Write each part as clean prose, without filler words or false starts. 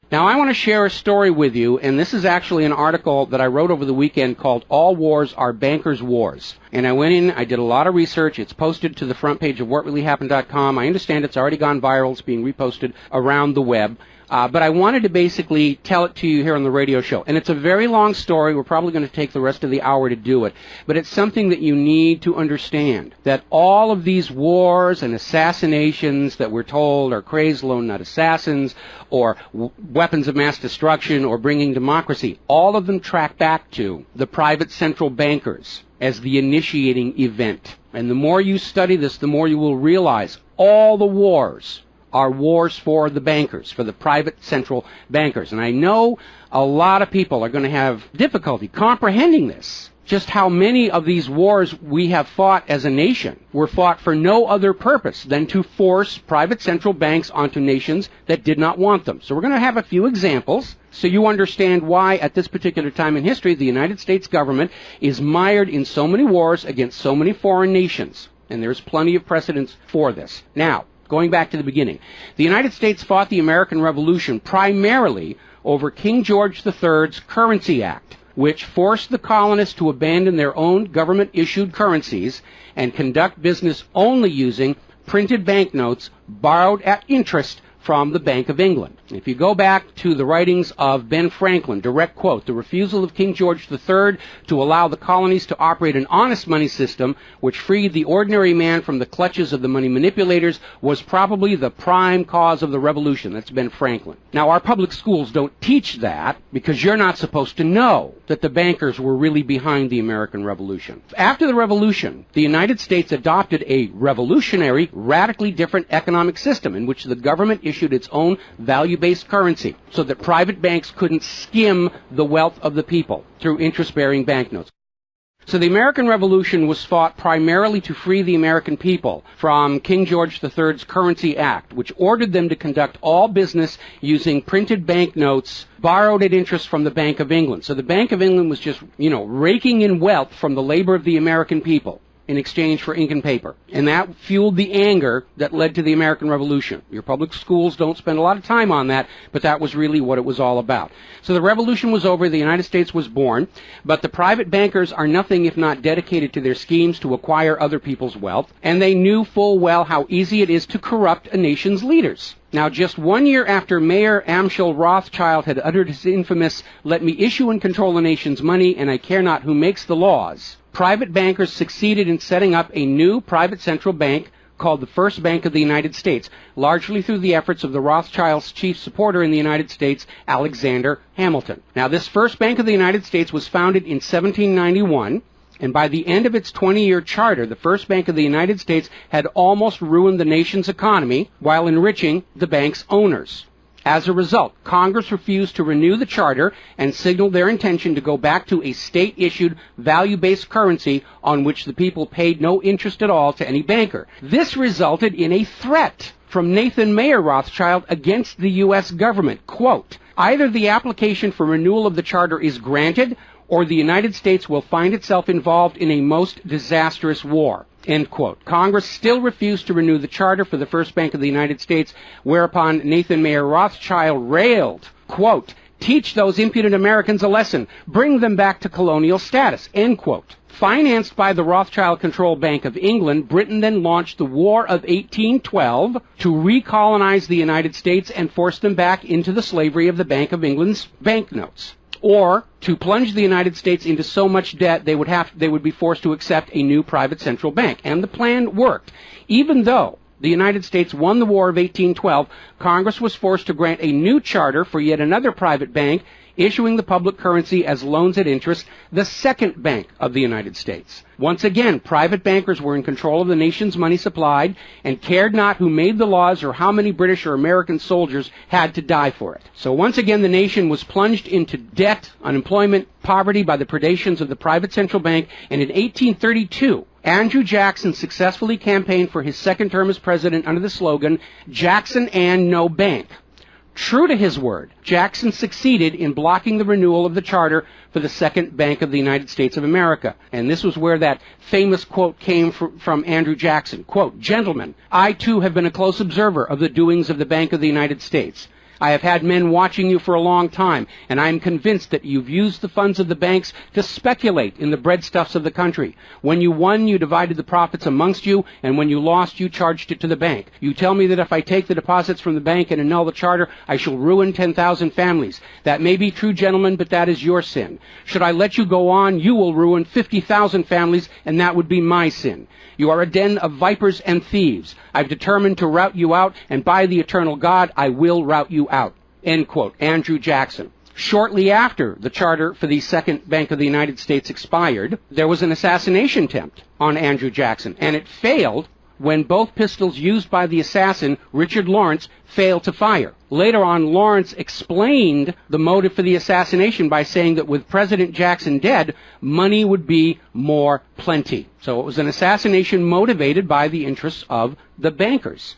Now, I want to share a story with you, and this is actually an article that I wrote over the weekend called All Wars Are Bankers' Wars. And I went in, I did a lot of research. It's posted to the front page of whatreallyhappened.com. I understand it's already gone viral. It's being reposted around the web. But I wanted to basically tell it to you here on the radio show. And it's a very long story. We're probably going to take the rest of the hour to do it. But it's something that you need to understand, that all of these wars and assassinations that we're told are crazed lone nut assassins or weapons of mass destruction or bringing democracy, all of them track back to the private central bankers as the initiating event. And the more you study this, the more you will realize all the wars are wars for the bankers, for the private central bankers. And I know a lot of people are going to have difficulty comprehending this, just how many of these wars we have fought as a nation were fought for no other purpose than to force private central banks onto nations that did not want them. So we're going to have a few examples so you understand why at this particular time in history the United States government is mired in so many wars against so many foreign nations. And there's plenty of precedents for this. Now, going back to the beginning, the United States fought the American Revolution primarily over King George III's Currency Act, which forced the colonists to abandon their own government-issued currencies and conduct business only using printed banknotes borrowed at interest from the Bank of England. If you go back to the writings of Ben Franklin, direct quote, the refusal of King George III to allow the colonies to operate an honest money system which freed the ordinary man from the clutches of the money manipulators was probably the prime cause of the revolution. That's Ben Franklin. Now, our public schools don't teach that because you're not supposed to know that the bankers were really behind the American Revolution. After the Revolution, the United States adopted a revolutionary, radically different economic system in which the government issued its own value-based currency so that private banks couldn't skim the wealth of the people through interest-bearing banknotes. So the American Revolution was fought primarily to free the American people from King George III's Currency Act, which ordered them to conduct all business using printed banknotes borrowed at interest from the Bank of England. So the Bank of England was just, raking in wealth from the labor of the American people in exchange for ink and paper. And that fueled the anger that led to the American Revolution. Your public schools don't spend a lot of time on that, but that was really what it was all about. So the revolution was over, the United States was born, but the private bankers are nothing if not dedicated to their schemes to acquire other people's wealth, and they knew full well how easy it is to corrupt a nation's leaders. Now, just 1 year after Mayor Amschel Rothschild had uttered his infamous, "Let me issue and control the nation's money, and I care not who makes the laws," private bankers succeeded in setting up a new private central bank called the First Bank of the United States, largely through the efforts of the Rothschilds' chief supporter in the United States, Alexander Hamilton. Now, this First Bank of the United States was founded in 1791, and by the end of its 20-year charter, the First Bank of the United States had almost ruined the nation's economy while enriching the bank's owners. As a result, Congress refused to renew the charter and signaled their intention to go back to a state-issued, value-based currency on which the people paid no interest at all to any banker. This resulted in a threat from Nathan Mayer Rothschild against the U.S. government. Quote, "Either the application for renewal of the charter is granted, or the United States will find itself involved in a most disastrous war." End quote. Congress still refused to renew the charter for the First Bank of the United States, whereupon Nathan Mayer Rothschild railed, quote, "Teach those impudent Americans a lesson. Bring them back to colonial status." End quote. Financed by the Rothschild-controlled Bank of England, Britain then launched the War of 1812 to recolonize the United States and force them back into the slavery of the Bank of England's banknotes, or to plunge the United States into so much debt they would be forced to accept a new private central bank. And the plan worked. Even though the United States won the War of 1812, Congress was forced to grant a new charter for yet another private bank, issuing the public currency as loans at interest, the Second Bank of the United States. Once again, private bankers were in control of the nation's money supply and cared not who made the laws or how many British or American soldiers had to die for it. So once again, the nation was plunged into debt, unemployment, poverty by the predations of the private central bank, and in 1832, Andrew Jackson successfully campaigned for his second term as president under the slogan, "Jackson and no bank." True to his word, Jackson succeeded in blocking the renewal of the charter for the Second Bank of the United States of America. And this was where that famous quote came from Andrew Jackson. Quote, "Gentlemen, I too have been a close observer of the doings of the Bank of the United States. I have had men watching you for a long time, and I am convinced that you've used the funds of the banks to speculate in the breadstuffs of the country. When you won, you divided the profits amongst you, and when you lost, you charged it to the bank. You tell me that if I take the deposits from the bank and annul the charter, I shall ruin 10,000 families. That may be true, gentlemen, but that is your sin. Should I let you go on, you will ruin 50,000 families, and that would be my sin. You are a den of vipers and thieves. I've determined to rout you out, and by the eternal God, I will rout you out. End quote. Andrew Jackson. Shortly after the charter for the Second Bank of the United States expired, there was an assassination attempt on Andrew Jackson, and it failed when both pistols used by the assassin, Richard Lawrence, failed to fire. Later on, Lawrence explained the motive for the assassination by saying that with President Jackson dead, money would be more plenty. So it was an assassination motivated by the interests of the bankers.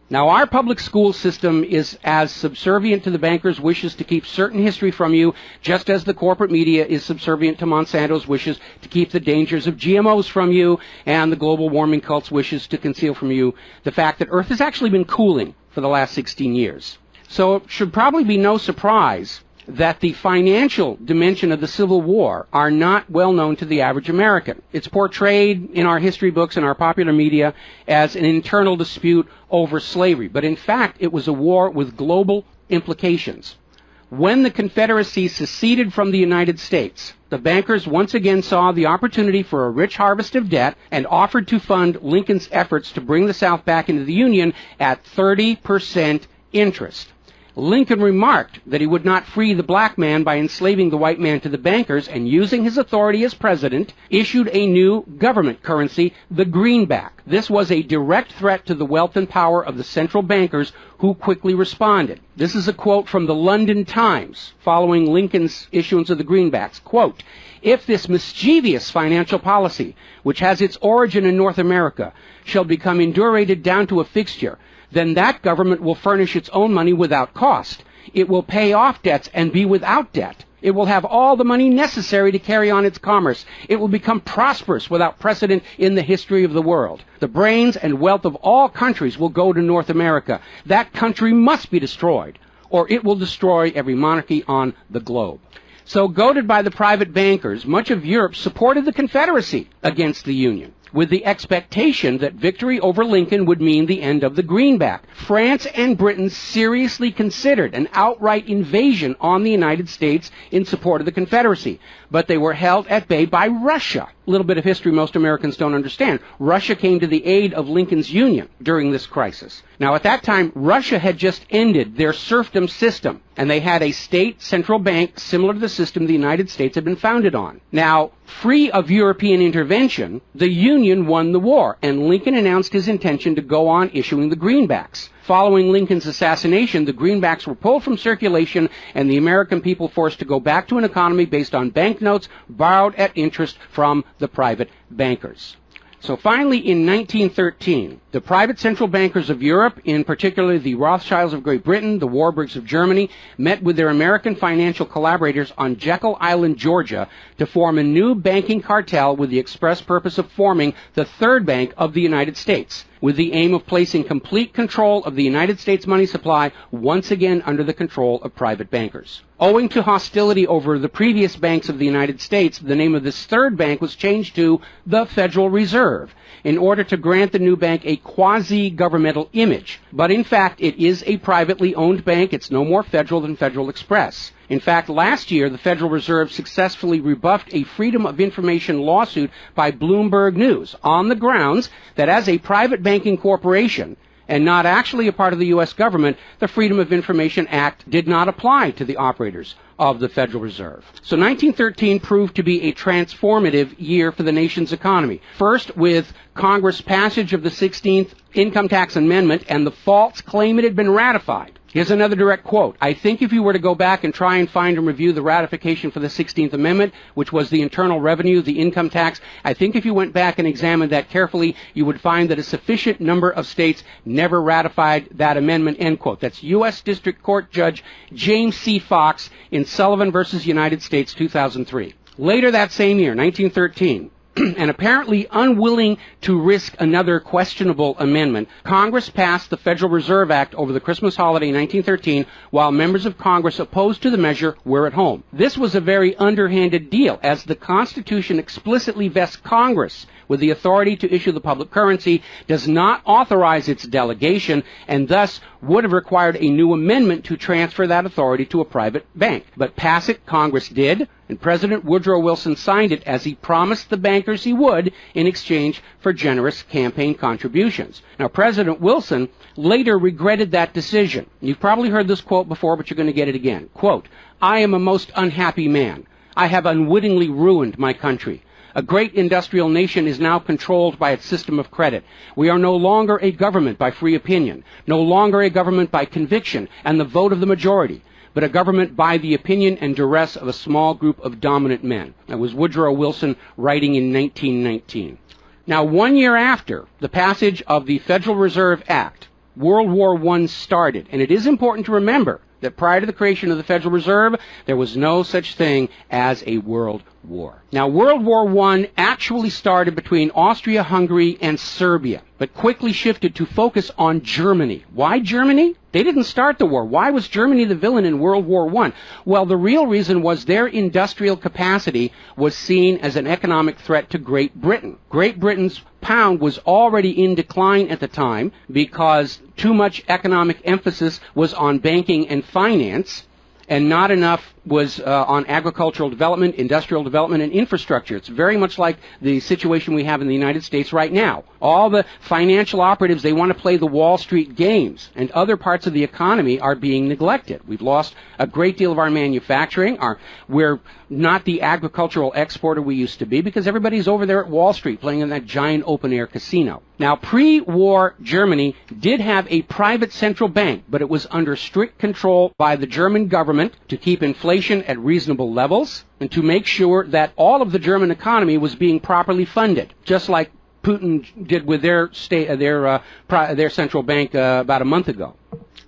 Now, our public school system is as subservient to the bankers' wishes to keep certain history from you, just as the corporate media is subservient to Monsanto's wishes to keep the dangers of GMOs from you, and the global warming cult's wishes to conceal from you the fact that Earth has actually been cooling for the last 16 years. So it should probably be no surprise that the financial dimension of the Civil War are not well known to the average American. It's portrayed in our history books and our popular media as an internal dispute over slavery, but in fact it was a war with global implications. When the Confederacy seceded from the United States, the bankers once again saw the opportunity for a rich harvest of debt and offered to fund Lincoln's efforts to bring the South back into the Union at 30% interest. Lincoln remarked that he would not free the black man by enslaving the white man to the bankers, and using his authority as president, issued a new government currency, the greenback. This was a direct threat to the wealth and power of the central bankers, who quickly responded. This is a quote from the London Times following Lincoln's issuance of the greenbacks. Quote, "If this mischievous financial policy, which has its origin in North America, shall become indurated down to a fixture, then that government will furnish its own money without cost. It will pay off debts and be without debt. It will have all the money necessary to carry on its commerce. It will become prosperous without precedent in the history of the world. The brains and wealth of all countries will go to North America. That country must be destroyed, or it will destroy every monarchy on the globe." So, goaded by the private bankers, much of Europe supported the Confederacy against the Union, with the expectation that victory over Lincoln would mean the end of the greenback. France and Britain seriously considered an outright invasion on the United States in support of the Confederacy, but they were held at bay by Russia. A little bit of history most Americans don't understand. Russia came to the aid of Lincoln's Union during this crisis. Now, at that time, Russia had just ended their serfdom system, and they had a state central bank similar to the system the United States had been founded on. Now, free of European intervention, the Union won the war, and Lincoln announced his intention to go on issuing the greenbacks. Following Lincoln's assassination, the greenbacks were pulled from circulation, and the American people forced to go back to an economy based on banknotes borrowed at interest from the private bankers. So finally, in 1913, the private central bankers of Europe, in particular the Rothschilds of Great Britain, the Warburgs of Germany, met with their American financial collaborators on Jekyll Island, Georgia, to form a new banking cartel with the express purpose of forming the third bank of the United States, with the aim of placing complete control of the United States money supply once again under the control of private bankers. Owing to hostility over the previous banks of the United States, the name of this third bank was changed to the Federal Reserve, in order to grant the new bank a quasi-governmental image. But in fact, it is a privately owned bank. It's no more federal than Federal Express. In fact, last year, the Federal Reserve successfully rebuffed a Freedom of Information lawsuit by Bloomberg News on the grounds that as a private banking corporation, and not actually a part of the U.S. government, the Freedom of Information Act did not apply to the operators of the Federal Reserve. So 1913 proved to be a transformative year for the nation's economy. First, with Congress' passage of the 16th Income Tax Amendment and the false claim it had been ratified. Here's another direct quote. "I think if you were to go back and try and find and review the ratification for the 16th Amendment, which was the internal revenue, the income tax, I think if you went back and examined that carefully, you would find that a sufficient number of states never ratified that amendment," end quote. That's U.S. District Court Judge James C. Fox in Sullivan versus United States, 2003. Later that same year, 1913, and apparently unwilling to risk another questionable amendment, Congress passed the Federal Reserve Act over the Christmas holiday in 1913, while members of Congress opposed to the measure were at home. This was a very underhanded deal, as the Constitution explicitly vests Congress with the authority to issue the public currency, does not authorize its delegation, and thus would have required a new amendment to transfer that authority to a private bank. But pass it, Congress did, and President Woodrow Wilson signed it as he promised the bankers he would in exchange for generous campaign contributions. Now, President Wilson later regretted that decision. You've probably heard this quote before, but you're going to get it again. Quote, "I am a most unhappy man. I have unwittingly ruined my country. A great industrial nation is now controlled by its system of credit. We are no longer a government by free opinion, no longer a government by conviction and the vote of the majority, but a government by the opinion and duress of a small group of dominant men." That was Woodrow Wilson writing in 1919. Now, 1 year after the passage of the Federal Reserve Act, World War I started, and it is important to remember that prior to the creation of the Federal Reserve, there was no such thing as a world war. Now, World War I actually started between Austria, Hungary, and Serbia, but quickly shifted to focus on Germany. Why Germany? They didn't start the war. Why was Germany the villain in World War I? Well, the real reason was their industrial capacity was seen as an economic threat to Great Britain. Great Britain's pound was already in decline at the time because too much economic emphasis was on banking and finance, and not enough was on agricultural development, industrial development, and infrastructure. It's very much like the situation we have in the United States right now. All the financial operatives, they want to play the Wall Street games, and other parts of the economy are being neglected. We've lost a great deal of our manufacturing. We're not the agricultural exporter we used to be because everybody's over there at Wall Street playing in that giant open-air casino. Now, pre-war Germany did have a private central bank, but it was under strict control by the German government to keep inflation at reasonable levels and to make sure that all of the German economy was being properly funded, just like Putin did with their central bank about a month ago.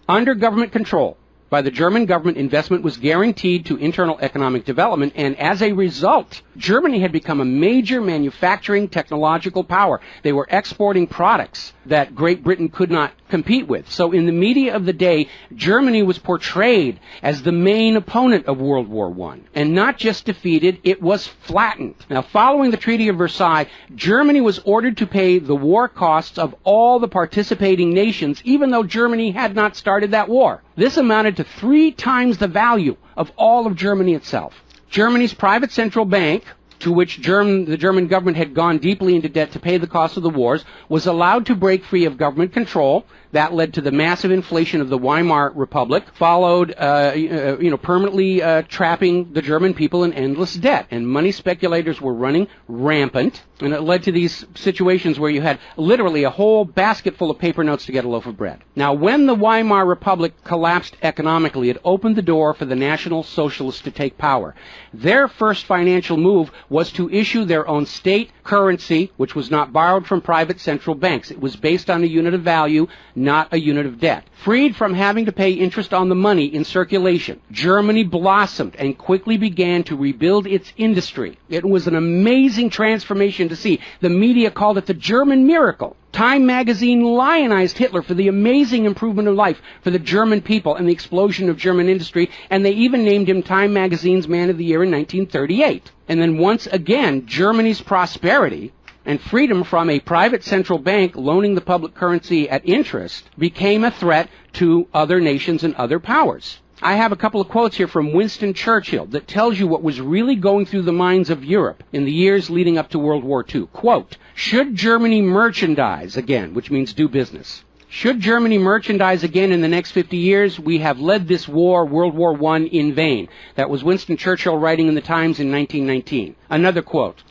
Under government control by the German government, investment was guaranteed to internal economic development, and as a result, Germany had become a major manufacturing technological power. They were exporting products that Great Britain could not compete with. So in the media of the day, Germany was portrayed as the main opponent of World War I. And not just defeated, it was flattened. Now, following the Treaty of Versailles, Germany was ordered to pay the war costs of all the participating nations, even though Germany had not started that war. This amounted to 3 times the value of all of Germany itself. Germany's private central bank, to which the German government had gone deeply into debt to pay the cost of the wars, was allowed to break free of government control. That led to the massive inflation of the Weimar Republic, followed, permanently trapping the German people in endless debt. And money speculators were running rampant, and it led to these situations where you had literally a whole basket full of paper notes to get a loaf of bread. Now, when the Weimar Republic collapsed economically, it opened the door for the National Socialists to take power. Their first financial move was to issue their own state currency, which was not borrowed from private central banks. It was based on a unit of value, not a unit of debt. Freed from having to pay interest on the money in circulation, Germany blossomed and quickly began to rebuild its industry. It was an amazing transformation to see. The media called it the German miracle. Time magazine lionized Hitler for the amazing improvement of life for the German people and the explosion of German industry, and they even named him Time magazine's Man of the Year in 1938. And then once again, Germany's prosperity and freedom from a private central bank loaning the public currency at interest became a threat to other nations and other powers. I have a couple of quotes here from Winston Churchill that tells you what was really going through the minds of Europe in the years leading up to World War II. Quote, "Should Germany merchandise again," which means do business, "should Germany merchandise again in the next 50 years, we have led this war, World War I, in vain." That was Winston Churchill writing in the Times in 1919. Another quote,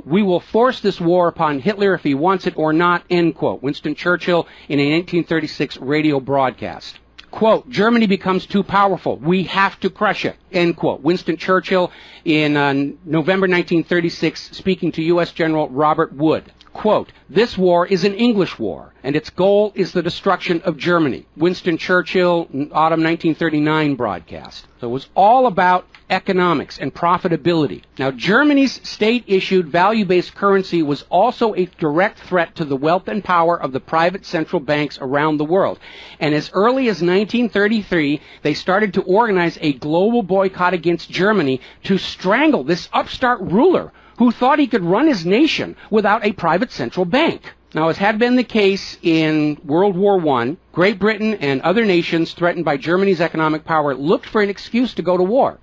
"We will force this war upon Hitler if he wants it or not," end quote. Winston Churchill in a 1936 radio broadcast. Quote, "Germany becomes too powerful. We have to crush it." end quote. Winston Churchill in November 1936 speaking to U.S. General Robert Wood. Quote, "This war is an English war, and its goal is the destruction of Germany." Winston Churchill, autumn 1939 broadcast. So it was all about economics and profitability. Now, Germany's state-issued value-based currency was also a direct threat to the wealth and power of the private central banks around the world. And as early as 1933, they started to organize a global boycott against Germany to strangle this upstart ruler who thought he could run his nation without a private central bank. Now, as had been the case in World War I, Great Britain and other nations threatened by Germany's economic power looked for an excuse to go to war.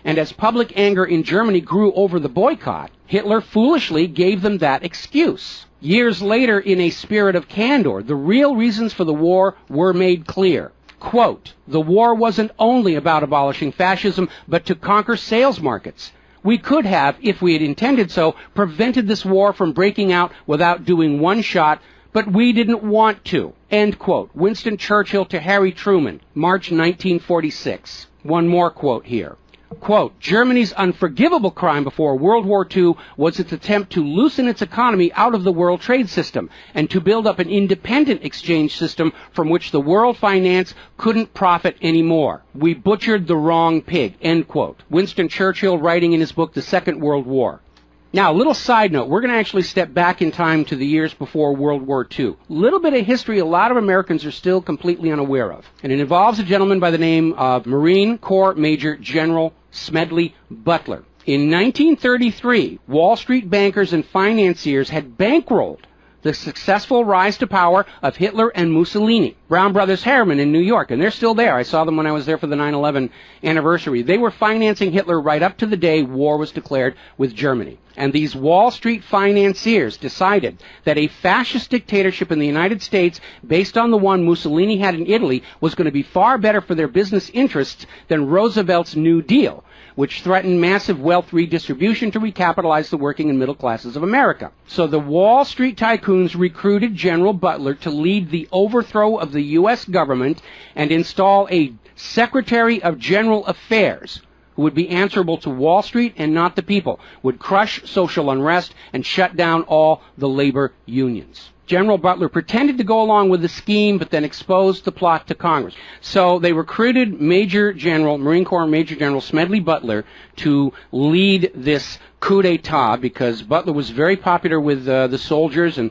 And as public anger in Germany grew over the boycott, Hitler foolishly gave them that excuse. Years later, in a spirit of candor, the real reasons for the war were made clear. Quote, "The war wasn't only about abolishing fascism, but to conquer sales markets. We could have, if we had intended so, prevented this war from breaking out without doing one shot, but we didn't want to." End quote. Winston Churchill to Harry Truman, March 1946. One more quote here. Quote, "Germany's unforgivable crime before World War II was its attempt to loosen its economy out of the world trade system and to build up an independent exchange system from which the world finance couldn't profit anymore. We butchered the wrong pig." End quote. Winston Churchill writing in his book, The Second World War. Now, a little side note, we're going to actually step back in time to the years before World War II. A little bit of history a lot of Americans are still completely unaware of. And it involves a gentleman by the name of Marine Corps Major General Smedley Butler. In 1933, Wall Street bankers and financiers had bankrolled the successful rise to power of Hitler and Mussolini. Brown Brothers Harriman in New York, and they're still there. I saw them when I was there for the 9/11 anniversary. They were financing Hitler right up to the day war was declared with Germany. And these Wall Street financiers decided that a fascist dictatorship in the United States, based on the one Mussolini had in Italy, was going to be far better for their business interests than Roosevelt's New Deal, which threatened massive wealth redistribution to recapitalize the working and middle classes of America. So the Wall Street tycoons recruited General Butler to lead the overthrow of the U.S. government and install a Secretary of General Affairs who would be answerable to Wall Street and not the people, would crush social unrest and shut down all the labor unions. General Butler pretended to go along with the scheme, but then exposed the plot to Congress. So they recruited Marine Corps Major General Smedley Butler to lead this coup d'etat, because Butler was very popular with the soldiers, and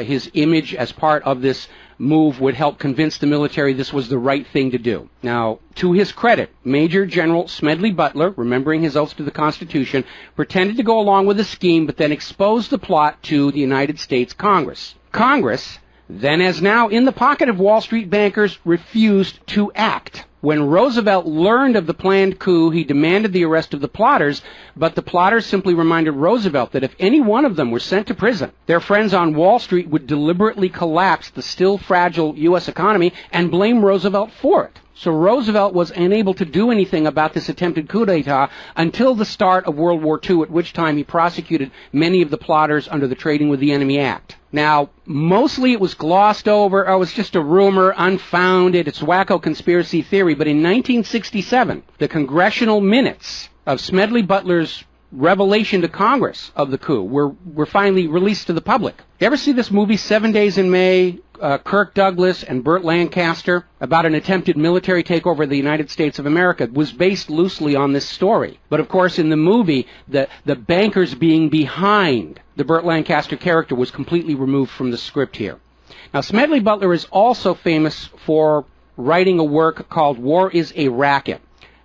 his image as part of this move would help convince the military this was the right thing to do. Now, to his credit, Major General Smedley Butler, remembering his oath to the Constitution, pretended to go along with the scheme, but then exposed the plot to the United States Congress. Congress, then as now in the pocket of Wall Street bankers, refused to act. When Roosevelt learned of the planned coup, he demanded the arrest of the plotters, but the plotters simply reminded Roosevelt that if any one of them were sent to prison, their friends on Wall Street would deliberately collapse the still fragile U.S. economy and blame Roosevelt for it. So Roosevelt was unable to do anything about this attempted coup d'etat until the start of World War II, at which time he prosecuted many of the plotters under the Trading with the Enemy Act. Now, mostly it was glossed over, it was just a rumor, unfounded, it's wacko conspiracy theory, but in 1967, the congressional minutes of Smedley Butler's revelation to Congress of the coup were finally released to the public. You ever see this movie, 7 Days in May, Kirk Douglas and Burt Lancaster, about an attempted military takeover of the United States of America? It was based loosely on this story. But of course, in the movie, the bankers being behind the Burt Lancaster character was completely removed from the script here. Now, Smedley Butler is also famous for writing a work called War is a Racket.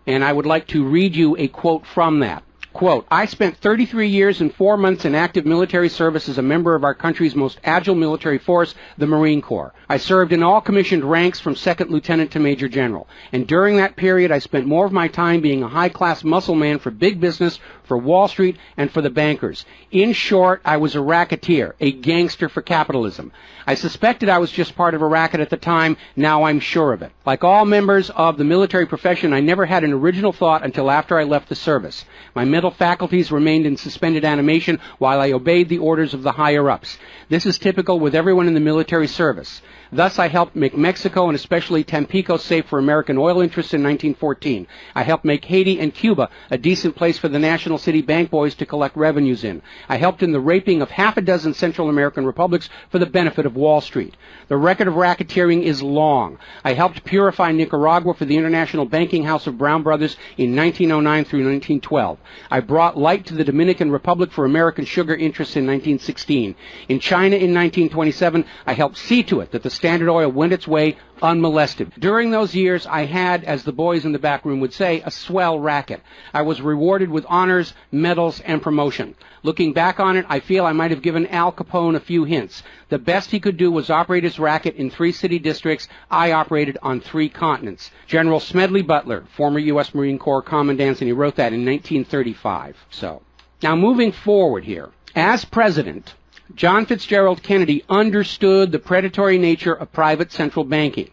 And I would like to read you a quote from that. Quote, "I spent 33 years and 4 months in active military service as a member of our country's most agile military force, the Marine Corps. I served in all commissioned ranks from second lieutenant to major general. And during that period, I spent more of my time being a high-class muscle man for big business, for Wall Street, and for the bankers. In short, I was a racketeer, a gangster for capitalism. I suspected I was just part of a racket at the time. Now I'm sure of it. Like all members of the military profession, I never had an original thought until after I left the service. My mental faculties remained in suspended animation while I obeyed the orders of the higher-ups. This is typical with everyone in the military service. Thus, I helped make Mexico and especially Tampico safe for American oil interests in 1914. I helped make Haiti and Cuba a decent place for the National City Bank boys to collect revenues in. I helped in the raping of half a dozen Central American republics for the benefit of Wall Street. The record of racketeering is long. I helped purify Nicaragua for the International Banking House of Brown Brothers in 1909 through 1912. I brought light to the Dominican Republic for American sugar interests in 1916. In China in 1927, I helped see to it that the Standard Oil went its way unmolested. During those years, I had, as the boys in the back room would say, a swell racket. I was rewarded with honors, medals, and promotion. Looking back on it, I feel I might have given Al Capone a few hints. The best he could do was operate his racket in 3 city districts. I operated on 3 continents. General Smedley Butler, former U.S. Marine Corps Commandant, and he wrote that in 1935. So, now moving forward here. As president, John Fitzgerald Kennedy understood the predatory nature of private central banking.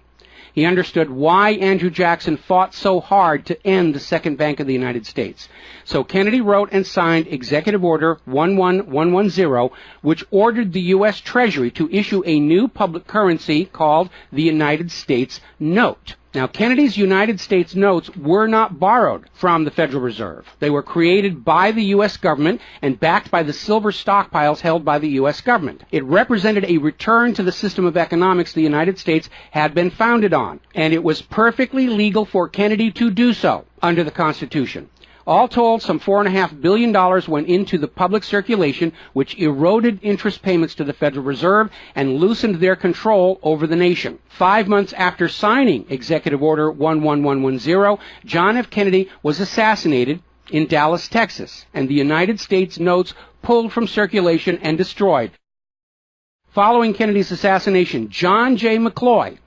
He understood why Andrew Jackson fought so hard to end the Second Bank of the United States. So Kennedy wrote and signed Executive Order 11110, which ordered the U.S. Treasury to issue a new public currency called the United States Note. Now, Kennedy's United States notes were not borrowed from the Federal Reserve. They were created by the U.S. government and backed by the silver stockpiles held by the U.S. government. It represented a return to the system of economics the United States had been founded on, and it was perfectly legal for Kennedy to do so under the Constitution. All told, some $4.5 billion went into the public circulation, which eroded interest payments to the Federal Reserve and loosened their control over the nation. 5 months after signing Executive Order 11110, John F. Kennedy was assassinated in Dallas, Texas, and the United States notes pulled from circulation and destroyed. Following Kennedy's assassination, John J. McCloy,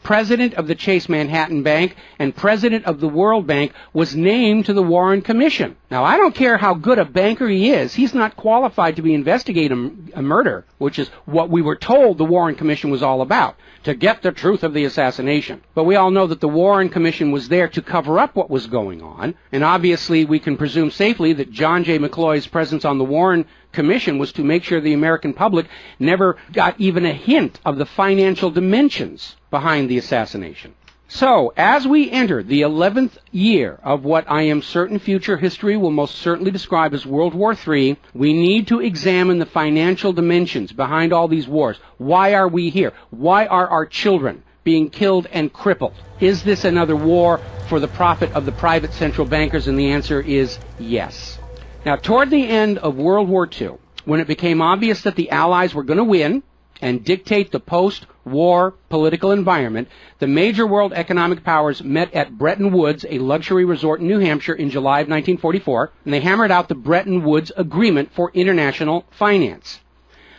president of the Chase Manhattan Bank and president of the World Bank, was named to the Warren Commission. Now, I don't care how good a banker he is, he's not qualified to be investigating a murder, which is what we were told the Warren Commission was all about, to get the truth of the assassination. But we all know that the Warren Commission was there to cover up what was going on, and obviously we can presume safely that John J. McCloy's presence on the Warren Commission was to make sure the American public never got even a hint of the financial dimensions behind the assassination. So, as we enter the 11th year of what I am certain future history will most certainly describe as World War III, we need to examine the financial dimensions behind all these wars. Why are we here? Why are our children being killed and crippled? Is this another war for the profit of the private central bankers? And the answer is yes. Now, toward the end of World War II, when it became obvious that the Allies were going to win and dictate the post-war political environment, the major world economic powers met at Bretton Woods, a luxury resort in New Hampshire, in July of 1944, and they hammered out the Bretton Woods Agreement for international finance.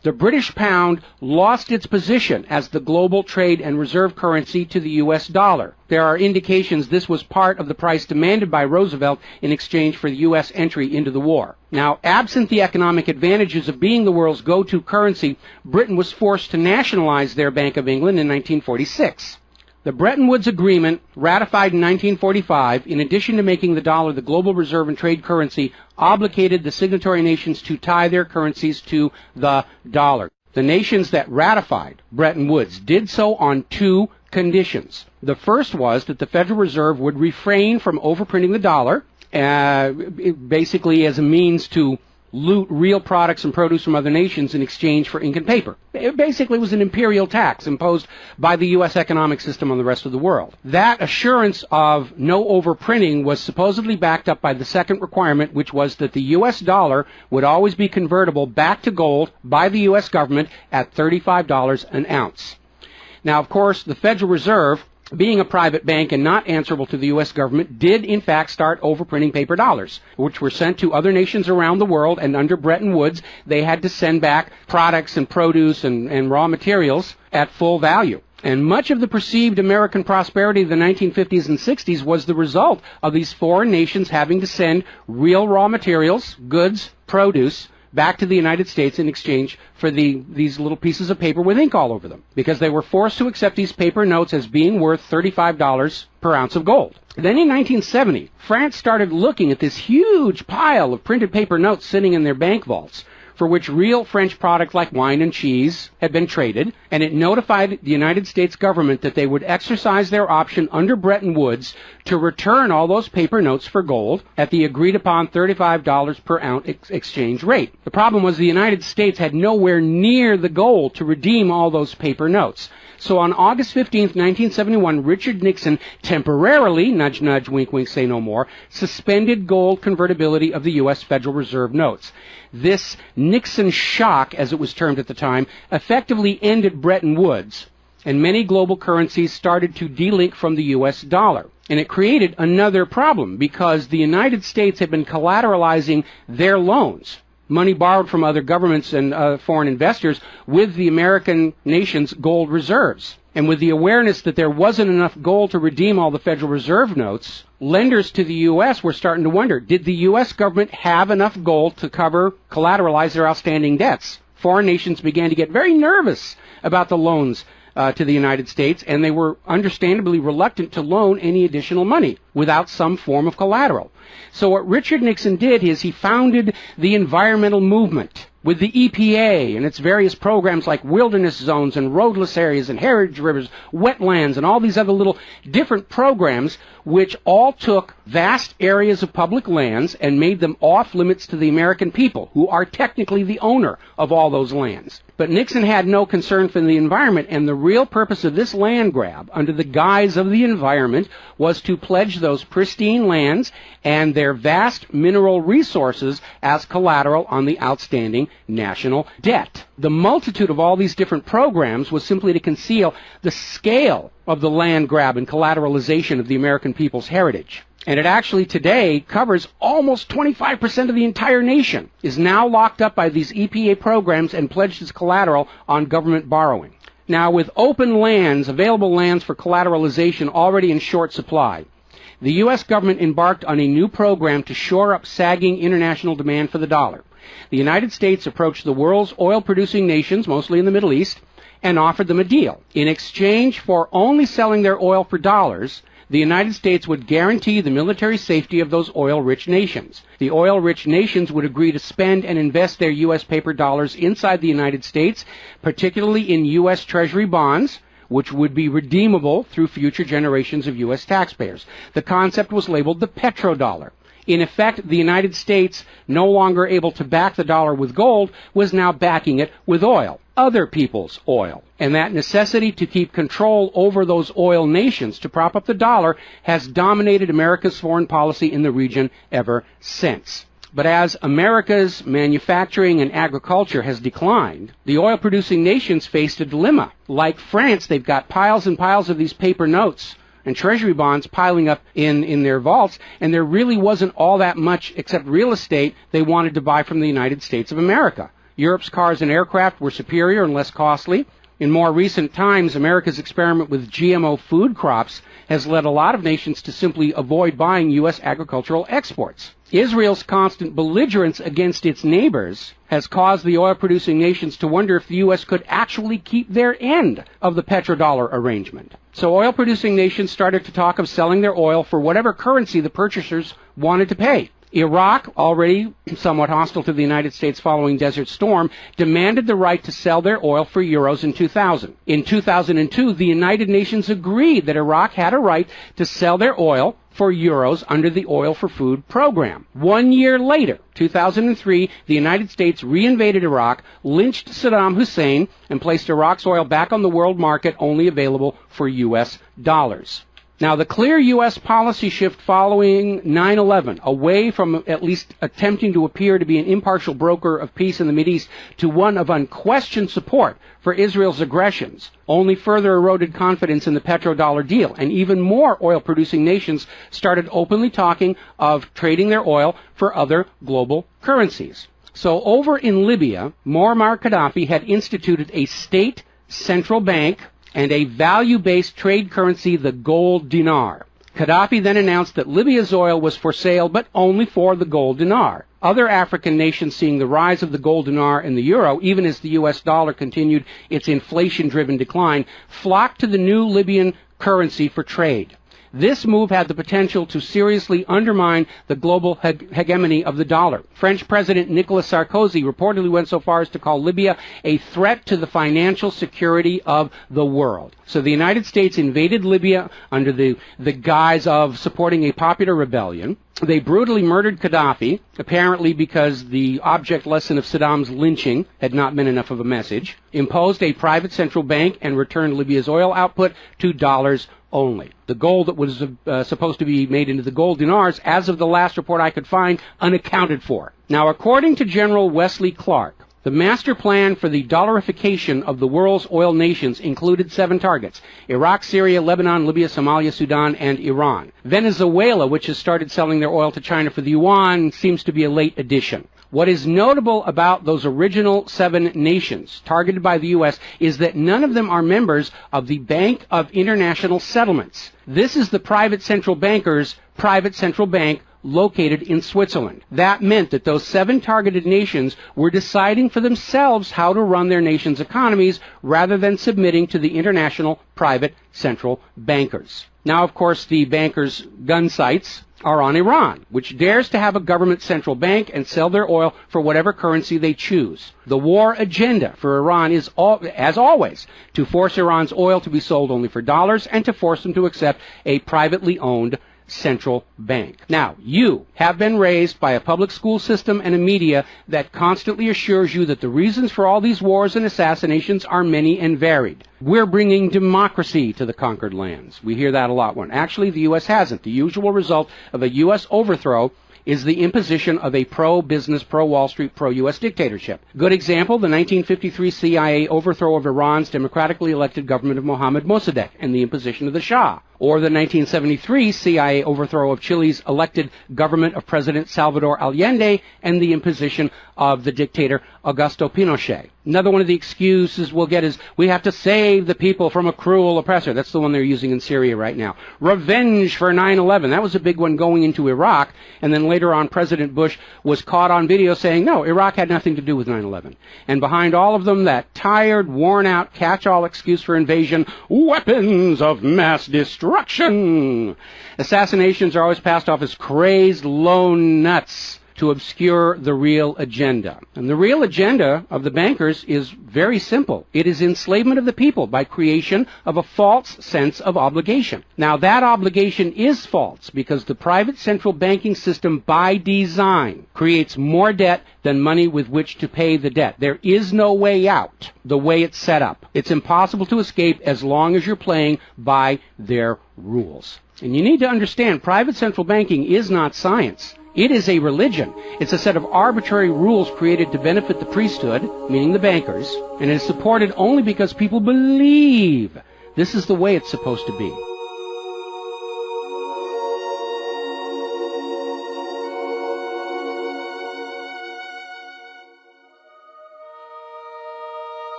The British pound lost its position as the global trade and reserve currency to the U.S. dollar. There are indications this was part of the price demanded by Roosevelt in exchange for the U.S. entry into the war. Now, absent the economic advantages of being the world's go-to currency, Britain was forced to nationalize their Bank of England in 1946. The Bretton Woods Agreement, ratified in 1945, in addition to making the dollar the global reserve and trade currency, obligated the signatory nations to tie their currencies to the dollar. The nations that ratified Bretton Woods did so on 2 conditions. The first was that the Federal Reserve would refrain from overprinting the dollar, basically as a means to loot real products and produce from other nations in exchange for ink and paper. It basically was an imperial tax imposed by the U.S. economic system on the rest of the world. That assurance of no overprinting was supposedly backed up by the second requirement, which was that the U.S. dollar would always be convertible back to gold by the U.S. government at $35 an ounce. Now, of course, the Federal Reserve, being a private bank and not answerable to the U.S. government, did in fact start overprinting paper dollars, which were sent to other nations around the world, and under Bretton Woods, they had to send back products and produce and raw materials at full value. And much of the perceived American prosperity of the 1950s and 60s was the result of these foreign nations having to send real raw materials, goods, produce, back to the United States in exchange for these little pieces of paper with ink all over them, because they were forced to accept these paper notes as being worth $35 per ounce of gold. Then in 1970, France started looking at this huge pile of printed paper notes sitting in their bank vaults, for which real French products like wine and cheese had been traded, and it notified the United States government that they would exercise their option under Bretton Woods to return all those paper notes for gold at the agreed-upon $35 per ounce exchange rate. The problem was the United States had nowhere near the gold to redeem all those paper notes. So on August 15, 1971, Richard Nixon temporarily, nudge, nudge, wink, wink, say no more, suspended gold convertibility of the U.S. Federal Reserve notes. This Nixon shock, as it was termed at the time, effectively ended Bretton Woods, and many global currencies started to delink from the U.S. dollar. And it created another problem, because the United States had been collateralizing their loans, money borrowed from other governments and foreign investors, with the American nation's gold reserves. And with the awareness that there wasn't enough gold to redeem all the Federal Reserve notes, lenders to the U.S. were starting to wonder, did the U.S. government have enough gold to collateralize their outstanding debts? Foreign nations began to get very nervous about the loans to the United States, and they were understandably reluctant to loan any additional money without some form of collateral. So what Richard Nixon did is he founded the environmental movement with the EPA and its various programs like wilderness zones and roadless areas and heritage rivers, wetlands, and all these other little different programs, which all took vast areas of public lands and made them off limits to the American people, who are technically the owner of all those lands. But Nixon had no concern for the environment, and the real purpose of this land grab, under the guise of the environment, was to pledge those pristine lands and their vast mineral resources as collateral on the outstanding national debt. The multitude of all these different programs was simply to conceal the scale of the land grab and collateralization of the American people's heritage. And it actually today covers almost 25% of the entire nation, is now locked up by these EPA programs and pledged as collateral on government borrowing. Now, with open lands, available lands for collateralization already in short supply, the U.S. government embarked on a new program to shore up sagging international demand for the dollar. The United States approached the world's oil-producing nations, mostly in the Middle East, and offered them a deal. In exchange for only selling their oil for dollars, the United States would guarantee the military safety of those oil-rich nations. The oil-rich nations would agree to spend and invest their U.S. paper dollars inside the United States, particularly in U.S. Treasury bonds, which would be redeemable through future generations of U.S. taxpayers. The concept was labeled the petrodollar. In effect, the United States, no longer able to back the dollar with gold, was now backing it with oil, other people's oil. And that necessity to keep control over those oil nations to prop up the dollar has dominated America's foreign policy in the region ever since. But as America's manufacturing and agriculture has declined, the oil-producing nations faced a dilemma. Like France, they've got piles and piles of these paper notes and treasury bonds piling up in their vaults, and there really wasn't all that much except real estate they wanted to buy from the United States of America. Europe's cars and aircraft were superior and less costly. In more recent times, America's experiment with GMO food crops has led a lot of nations to simply avoid buying U.S. agricultural exports. Israel's constant belligerence against its neighbors has caused the oil-producing nations to wonder if the U.S. could actually keep their end of the petrodollar arrangement. So oil-producing nations started to talk of selling their oil for whatever currency the purchasers wanted to pay. Iraq, already somewhat hostile to the United States following Desert Storm, demanded the right to sell their oil for euros in 2000. In 2002, the United Nations agreed that Iraq had a right to sell their oil for euros under the Oil for Food program. 1 year later, 2003, the United States reinvaded Iraq, lynched Saddam Hussein, and placed Iraq's oil back on the world market, only available for U.S. dollars. Now, the clear U.S. policy shift following 9/11, away from at least attempting to appear to be an impartial broker of peace in the Mideast to one of unquestioned support for Israel's aggressions, only further eroded confidence in the petrodollar deal, and even more oil-producing nations started openly talking of trading their oil for other global currencies. So over in Libya, Muammar Gaddafi had instituted a state central bank and a value-based trade currency, the gold dinar. Gaddafi then announced that Libya's oil was for sale, but only for the gold dinar. Other African nations, seeing the rise of the gold dinar and the euro, even as the U.S. dollar continued its inflation-driven decline, flocked to the new Libyan currency for trade. This move had the potential to seriously undermine the global hegemony of the dollar. French President Nicolas Sarkozy reportedly went so far as to call Libya a threat to the financial security of the world. So the United States invaded Libya under the guise of supporting a popular rebellion. They brutally murdered Gaddafi, apparently because the object lesson of Saddam's lynching had not been enough of a message, imposed a private central bank, and returned Libya's oil output to dollars only. The gold that was supposed to be made into the gold dinars, as of the last report I could find, unaccounted for. Now, according to General Wesley Clark, the master plan for the dollarification of the world's oil nations included 7 targets: Iraq, Syria, Lebanon, Libya, Somalia, Sudan, and Iran. Venezuela, which has started selling their oil to China for the yuan, seems to be a late addition. What is notable about those original 7 nations targeted by the U.S. is that none of them are members of the Bank of International Settlements. This is the private central banker's private central bank located in Switzerland. That meant that those 7 targeted nations were deciding for themselves how to run their nation's economies rather than submitting to the international private central bankers. Now, of course, the bankers' gun sights are on Iran, which dares to have a government central bank and sell their oil for whatever currency they choose. The war agenda for Iran is, as always, to force Iran's oil to be sold only for dollars and to force them to accept a privately owned central bank. Now, you have been raised by a public school system and a media that constantly assures you that the reasons for all these wars and assassinations are many and varied. We're bringing democracy to the conquered lands. We hear that a lot. When actually the U.S. hasn't. The usual result of a U.S. overthrow is the imposition of a pro-business, pro-Wall Street, pro-U.S. dictatorship. Good example, the 1953 CIA overthrow of Iran's democratically elected government of Mohammad Mossadegh and the imposition of the Shah. Or the 1973 CIA overthrow of Chile's elected government of President Salvador Allende and the imposition of the dictator Augusto Pinochet. Another one of the excuses we'll get is we have to save the people from a cruel oppressor. That's the one they're using in Syria right now. Revenge for 9/11. That was a big one going into Iraq. And then later on, President Bush was caught on video saying, no, Iraq had nothing to do with 9/11. And behind all of them, that tired, worn-out, catch-all excuse for invasion, weapons of mass destruction. Assassinations are always passed off as crazed lone nuts to obscure the real agenda. And the real agenda of the bankers is very simple. It is enslavement of the people by creation of a false sense of obligation. Now, that obligation is false because the private central banking system by design creates more debt than money with which to pay the debt. There is no way out the way it's set up. It's impossible to escape as long as you're playing by their rules. And you need to understand, private central banking is not science. It is a religion. It's a set of arbitrary rules created to benefit the priesthood, meaning the bankers, and it is supported only because people believe this is the way it's supposed to be.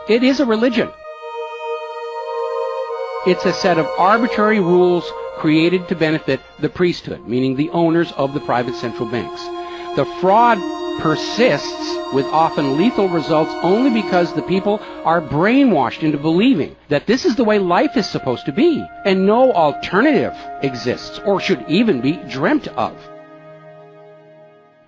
It is a religion. It's a set of arbitrary rules created to benefit the priesthood, meaning the owners of the private central banks. The fraud persists with often lethal results only because the people are brainwashed into believing that this is the way life is supposed to be, and no alternative exists or should even be dreamt of.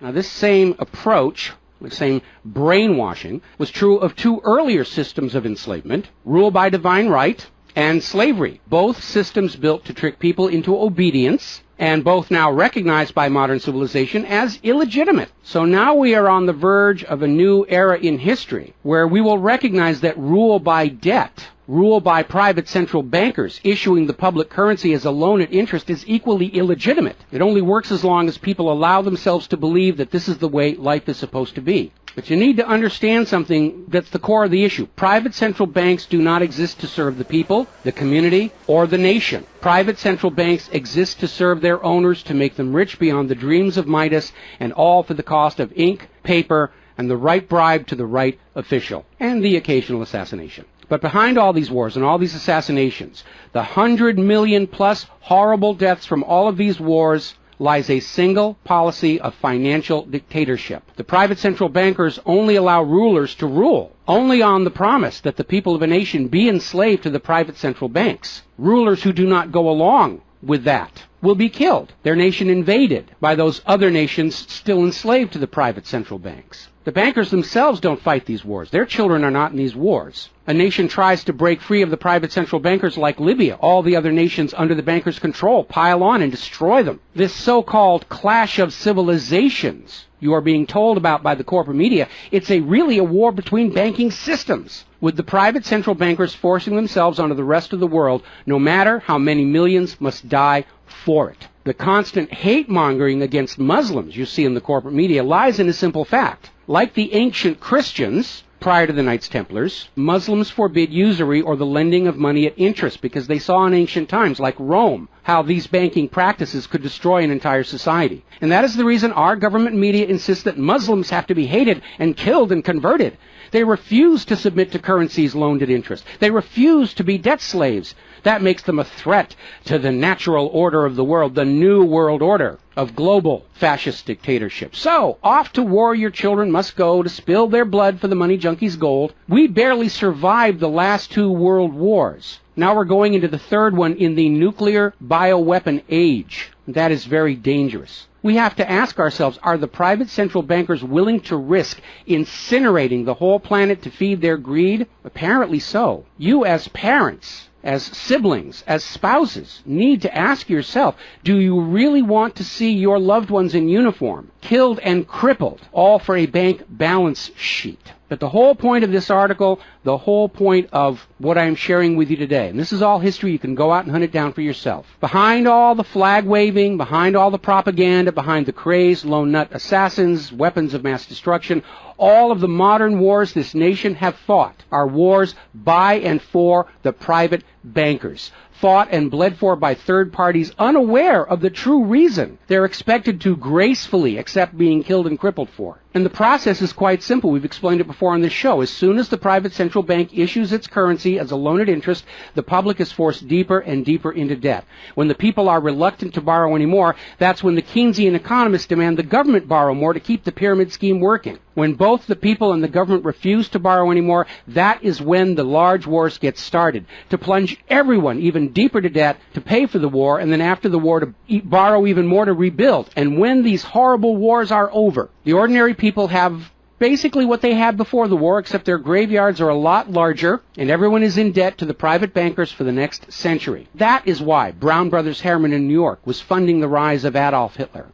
Now, this same approach, the same brainwashing, was true of 2 earlier systems of enslavement, rule by divine right and slavery, both systems built to trick people into obedience, and both now recognized by modern civilization as illegitimate. So now we are on the verge of a new era in history where we will recognize that rule by debt, rule by private central bankers issuing the public currency as a loan at interest is equally illegitimate. It only works as long as people allow themselves to believe that this is the way life is supposed to be. But you need to understand something that's the core of the issue. Private central banks do not exist to serve the people, the community, or the nation. Private central banks exist to serve their owners, to make them rich beyond the dreams of Midas, and all for the cost of ink, paper, and the right bribe to the right official, and the occasional assassination. But behind all these wars and all these assassinations, the 100 million plus horrible deaths from all of these wars, lies a single policy of financial dictatorship. The private central bankers only allow rulers to rule, only on the promise that the people of a nation be enslaved to the private central banks. Rulers who do not go along with that will be killed, their nation invaded by those other nations still enslaved to the private central banks. The bankers themselves don't fight these wars. Their children are not in these wars. A nation tries to break free of the private central bankers like Libya. All the other nations under the bankers' control pile on and destroy them. This so-called clash of civilizations you are being told about by the corporate media, it's really a war between banking systems, with the private central bankers forcing themselves onto the rest of the world, no matter how many millions must die for it. The constant hate-mongering against Muslims you see in the corporate media lies in a simple fact. Like the ancient Christians, prior to the Knights Templars, Muslims forbid usury or the lending of money at interest because they saw in ancient times, like Rome, how these banking practices could destroy an entire society. And that is the reason our government media insists that Muslims have to be hated and killed and converted. They refuse to submit to currencies loaned at interest. They refuse to be debt slaves. That makes them a threat to the natural order of the world, the new world order of global fascist dictatorship. So, off to war your children must go to spill their blood for the money junkies' gold. We barely survived the last 2 world wars. Now we're going into the third one in the nuclear bioweapon age. That is very dangerous. We have to ask ourselves, are the private central bankers willing to risk incinerating the whole planet to feed their greed? Apparently so. You as parents, as siblings, as spouses, need to ask yourself, do you really want to see your loved ones in uniform, killed and crippled, all for a bank balance sheet? But the whole point of this article, the whole point of what I'm sharing with you today, and this is all history, you can go out and hunt it down for yourself. Behind all the flag waving, behind all the propaganda, behind the crazed lone nut assassins, weapons of mass destruction, all of the modern wars this nation have fought are wars by and for the private bankers, fought and bled for by third parties unaware of the true reason they're expected to gracefully accept being killed and crippled for. And the process is quite simple. We've explained it before on this show. As soon as the private central bank issues its currency as a loan at interest, the public is forced deeper and deeper into debt. When the people are reluctant to borrow anymore, that's when the Keynesian economists demand the government borrow more to keep the pyramid scheme working. When both the people and the government refuse to borrow anymore, that is when the large wars get started, to plunge everyone even deeper to debt to pay for the war, and then after the war to borrow even more to rebuild. And when these horrible wars are over, the ordinary people have basically what they had before the war, except their graveyards are a lot larger, and everyone is in debt to the private bankers for the next century. That is why Brown Brothers Harriman in New York was funding the rise of Adolf Hitler,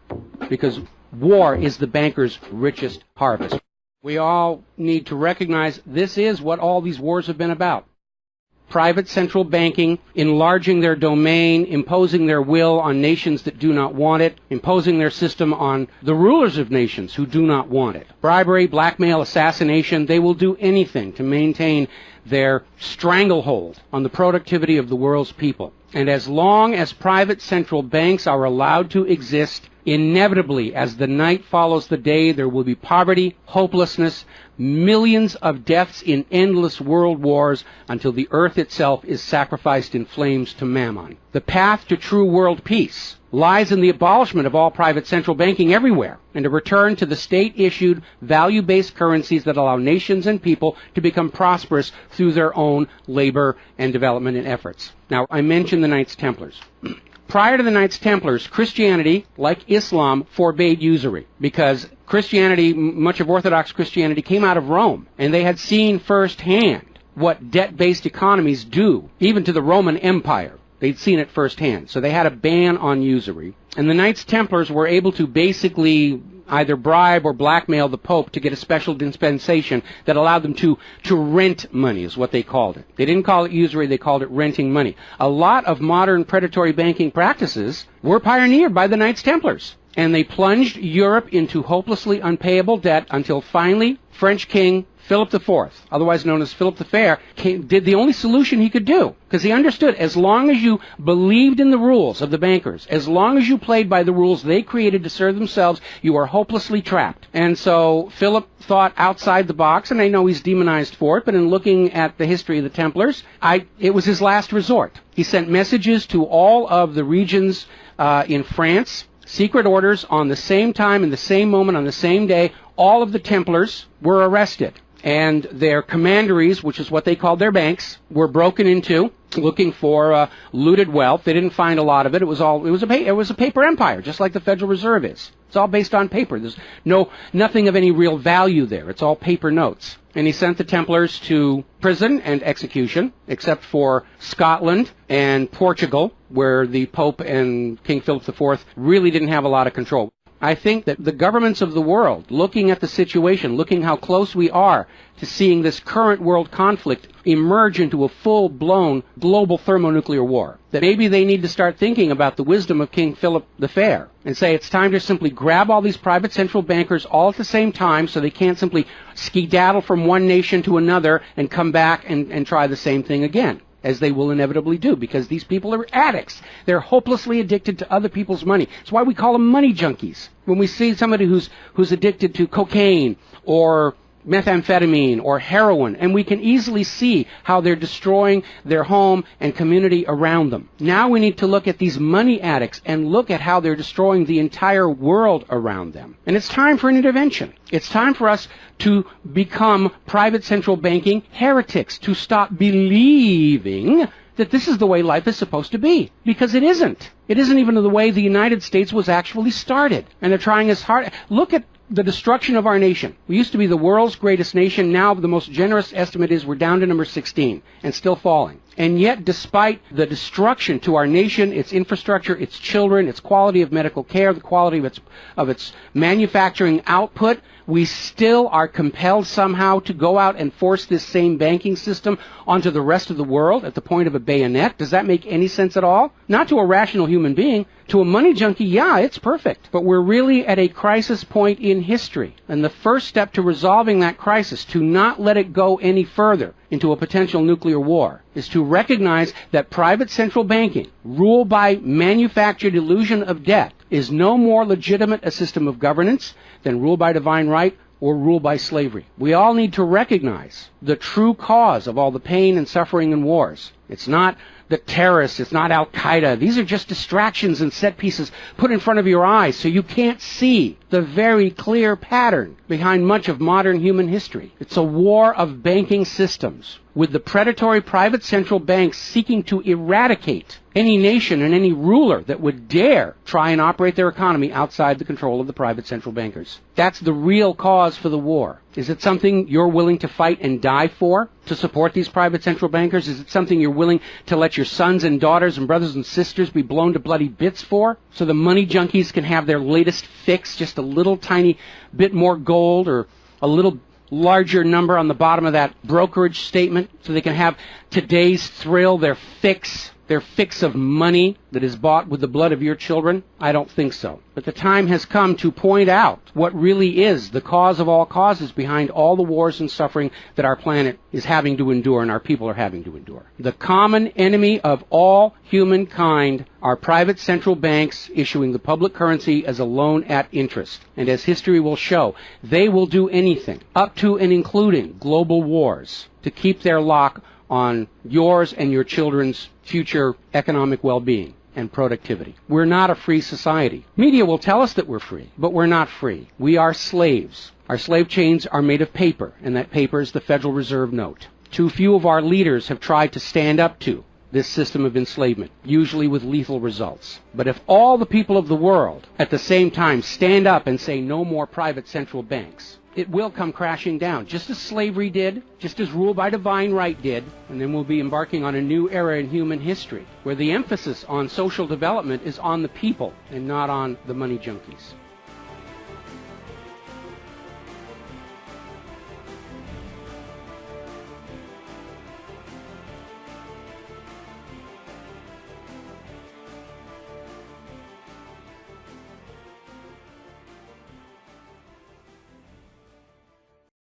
because war is the bankers' richest harvest. We all need to recognize this is what all these wars have been about. Private central banking, enlarging their domain, imposing their will on nations that do not want it, imposing their system on the rulers of nations who do not want it. Bribery, blackmail, assassination, they will do anything to maintain their stranglehold on the productivity of the world's people. And as long as private central banks are allowed to exist, inevitably, as the night follows the day, there will be poverty, hopelessness, millions of deaths in endless world wars until the earth itself is sacrificed in flames to Mammon. The path to true world peace lies in the abolishment of all private central banking everywhere, and a return to the state-issued, value-based currencies that allow nations and people to become prosperous through their own labor and development and efforts. Now, I mentioned the Knights Templars. Prior to the Knights Templars, Christianity, like Islam, forbade usury because Christianity, much of Orthodox Christianity, came out of Rome, and they had seen firsthand what debt-based economies do, even to the Roman Empire. They'd seen it firsthand. So they had a ban on usury. And the Knights Templars were able to basically either bribe or blackmail the Pope to get a special dispensation that allowed them to rent money, is what they called it. They didn't call it usury, they called it renting money. A lot of modern predatory banking practices were pioneered by the Knights Templars. and they plunged Europe into hopelessly unpayable debt until finally French King Philip IV, otherwise known as Philip the Fair, did the only solution he could do, because he understood as long as you believed in the rules of the bankers, as long as you played by the rules they created to serve themselves, you are hopelessly trapped. And so Philip thought outside the box, and I know he's demonized for it, but in looking at the history of the Templars, it was his last resort. He sent messages to all of the regions in France, secret orders on the same time, in the same moment, on the same day. All of the Templars were arrested, and their commanderies, which is what they called their banks, were broken into, looking for looted wealth. They didn't find a lot of it. It was a paper empire, just like the Federal Reserve is. It's all based on paper. There's nothing of any real value there. It's all paper notes. And he sent the Templars to prison and execution, except for Scotland and Portugal, where the Pope and King Philip IV really didn't have a lot of control. I think that the governments of the world, looking at the situation, looking how close we are to seeing this current world conflict emerge into a full-blown global thermonuclear war, that maybe they need to start thinking about the wisdom of King Philip the Fair and say it's time to simply grab all these private central bankers all at the same time so they can't simply skedaddle from one nation to another and come back and try the same thing again, as they will inevitably do, because these people are addicts. They're hopelessly addicted to other people's money. That's why we call them money junkies. When we see somebody who's addicted to cocaine or methamphetamine or heroin, and we can easily see how they're destroying their home and community around them. Now we need to look at these money addicts and look at how they're destroying the entire world around them. And it's time for an intervention. It's time for us to become private central banking heretics, to stop believing that this is the way life is supposed to be, because it isn't. It isn't even the way the United States was actually started. And they're trying as hard. Look at the destruction of our nation. We used to be the world's greatest nation. Now the most generous estimate is we're down to number 16 and still falling. And yet, despite the destruction to our nation, its infrastructure, its children, its quality of medical care, the quality of its manufacturing output, we still are compelled somehow to go out and force this same banking system onto the rest of the world at the point of a bayonet. Does that make any sense at all? Not to a rational human being. To a money junkie, yeah, it's perfect. But we're really at a crisis point in history. And the first step to resolving that crisis, to not let it go any further into a potential nuclear war, is to recognize that private central banking, ruled by manufactured illusion of debt, is no more legitimate a system of governance than rule by divine right or rule by slavery. We all need to recognize the true cause of all the pain and suffering and wars. It's not the terrorists, it's not Al-Qaeda. These are just distractions and set pieces put in front of your eyes so you can't see the very clear pattern behind much of modern human history. It's a war of banking systems, with the predatory private central banks seeking to eradicate any nation and any ruler that would dare try and operate their economy outside the control of the private central bankers. That's the real cause for the war. Is it something you're willing to fight and die for, to support these private central bankers? Is it something you're willing to let your sons and daughters and brothers and sisters be blown to bloody bits for, so the money junkies can have their latest fix, just a little tiny bit more gold or a little larger number on the bottom of that brokerage statement, so they can have today's thrill, their fix of money that is bought with the blood of your children? I don't think so. But the time has come to point out what really is the cause of all causes behind all the wars and suffering that our planet is having to endure and our people are having to endure. The common enemy of all humankind are private central banks issuing the public currency as a loan at interest. And as history will show, they will do anything, up to and including global wars, to keep their lock on yours and your children's future economic well-being and productivity. We're not a free society. Media will tell us that we're free, but we're not free. We are slaves. Our slave chains are made of paper, and that paper is the Federal Reserve note. Too few of our leaders have tried to stand up to this system of enslavement, usually with lethal results. But if all the people of the world at the same time stand up and say no more private central banks, it will come crashing down, just as slavery did, just as rule by divine right did, and then we'll be embarking on a new era in human history, where the emphasis on social development is on the people and not on the money junkies.